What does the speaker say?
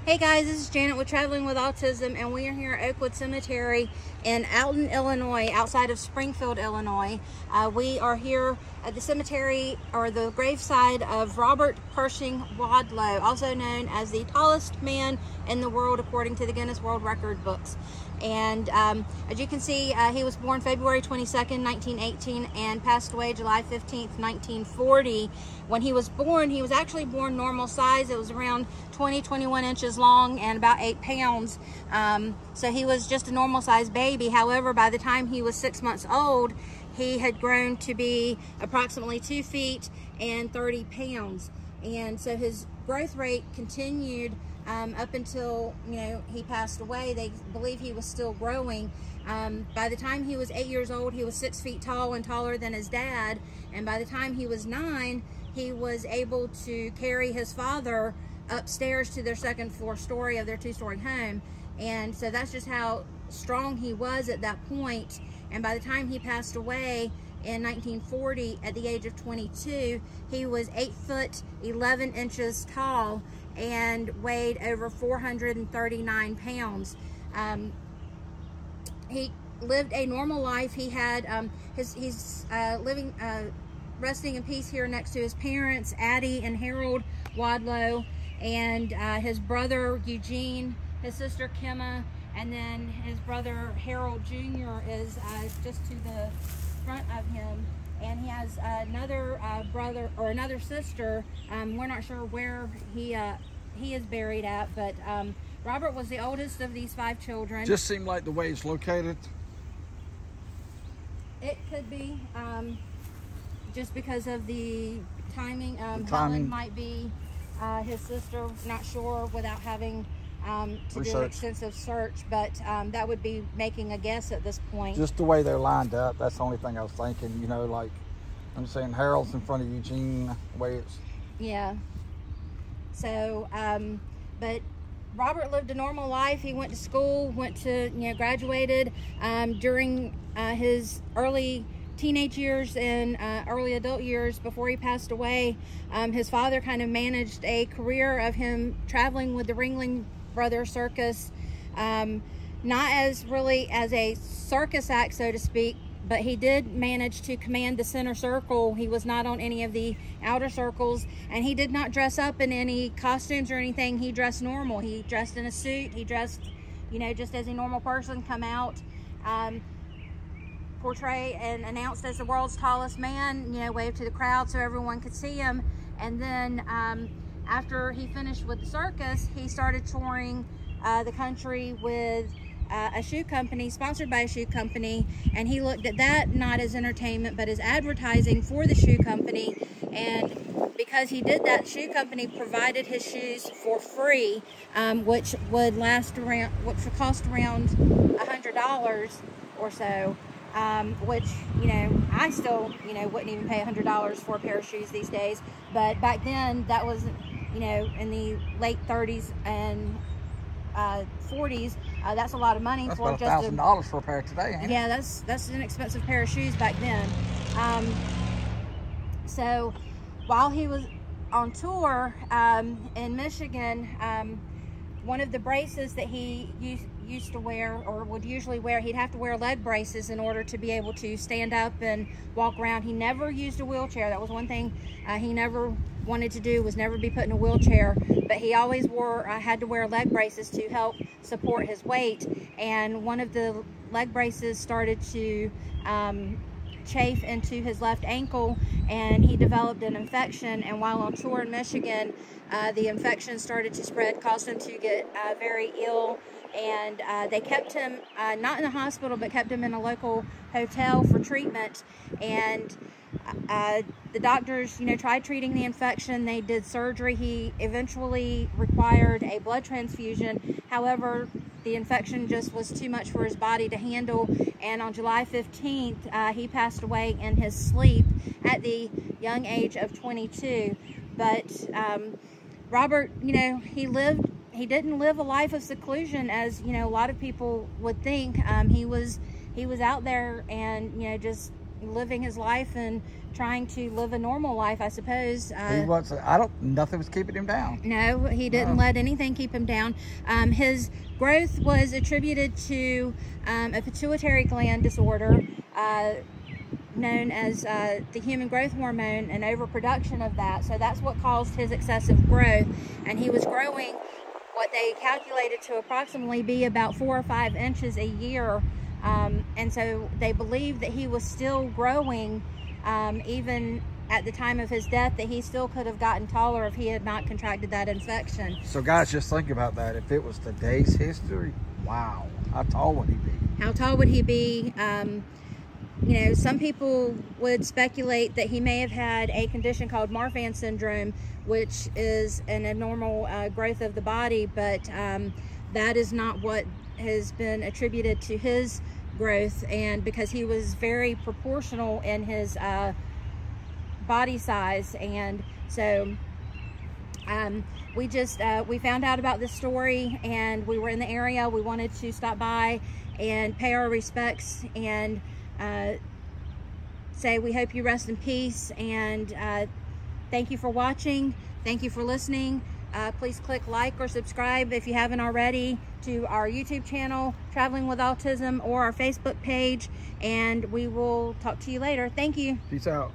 Hey guys, this is Janet with Traveling with Autism, and we are here at Oakwood Cemetery in Alton, Illinois, outside of Springfield, Illinois. We are here at the cemetery, or the graveside of Robert Pershing Wadlow, also known as the tallest man in the world according to the Guinness World Record books. And as you can see, he was born February 22nd, 1918 and passed away July 15th, 1940. When he was born, he was actually born normal size. It was around 21 inches long and about 8 pounds. So he was just a normal sized baby. However, by the time he was 6 months old, he had grown to be approximately 2 feet and 30 pounds. And so his growth rate continued up until, he passed away. They believe he was still growing. By the time he was 8 years old, he was 6 feet tall and taller than his dad. And by the time he was 9, he was able to carry his father upstairs to their second floor story of their 2-story home. And so that's just how strong he was at that point. And by the time he passed away in 1940, at the age of 22, he was 8 foot 11 inches tall and weighed over 439 pounds. He lived a normal life. He had he's living resting in peace here next to his parents, Addie and Harold Wadlow, and his brother Eugene, his sister Kimma, and then his brother Harold Jr. is just to the front of him. And he has another brother or another sister. We're not sure where he is buried at, but Robert was the oldest of these 5 children. Just seemed like the way it's located. It could be, just because of the timing. Timing Helen might be his sister, not sure, without having to do an extensive search, but that would be making a guess at this point. Just the way they're lined up, that's the only thing I was thinking, like I'm saying Harold's in front of Eugene, the way it's... Yeah. So, but Robert lived a normal life. He went to school, graduated. During his early teenage years and early adult years before he passed away, his father kind of managed a career of him traveling with the Ringling Brothers Circus, not as really as a circus act, so to speak, but he did manage to command the center circle. He was not on any of the outer circles, and he did not dress up in any costumes or anything. He dressed normal. He dressed in a suit. He dressed, just as a normal person, come out, portray and announced as the world's tallest man, wave to the crowd so everyone could see him. And then after he finished with the circus, he started touring the country with a shoe company, sponsored by a shoe company, and he looked at that not as entertainment but as advertising for the shoe company. And because he did that, shoe company provided his shoes for free, which would cost around $100 or so, which I still wouldn't even pay $100 for a pair of shoes these days. But back then, that was in the late 30s and 40s. That's a lot of money. That's for about just $1,000 for a pair today, ain't it? Yeah, that's an expensive pair of shoes back then. So while he was on tour in Michigan, one of the braces that he used to wear, or would usually wear, he'd have to wear leg braces in order to be able to stand up and walk around. He never used a wheelchair. That was one thing he never wanted to do, was never be put in a wheelchair, but he always had to wear leg braces to help support his weight. And one of the leg braces started to chafe into his left ankle, and he developed an infection. And while on tour in Michigan, the infection started to spread, caused him to get very ill, and they kept him not in the hospital, but kept him in a local hotel for treatment. And the doctors, tried treating the infection. They did surgery. He eventually required a blood transfusion. However, the infection just was too much for his body to handle, and on July 15th, he passed away in his sleep at the young age of 22. But Robert, he didn't live a life of seclusion as, a lot of people would think. He was out there and, just, living his life and trying to live a normal life, I suppose. He was, nothing was keeping him down. No, he didn't let anything keep him down. His growth was attributed to a pituitary gland disorder known as the human growth hormone, and overproduction of that. So that's what caused his excessive growth. And he was growing what they calculated to approximately be about 4 or 5 inches a year. And so they believed that he was still growing even at the time of his death, that he still could have gotten taller if he had not contracted that infection. So guys, just think about that. If it was today's history, wow, how tall would he be? How tall would he be? You know, some people would speculate that he may have had a condition called Marfan syndrome, which is an abnormal growth of the body, but that is not what has been attributed to his growth. And because he was very proportional in his body size, and so we found out about this story, and we were in the area. We wanted to stop by and pay our respects and say we hope you rest in peace, and thank you for watching. Thank you for listening. Please click like or subscribe if you haven't already to our YouTube channel, Traveling with Autism, or our Facebook page, and we will talk to you later. Thank you. Peace out.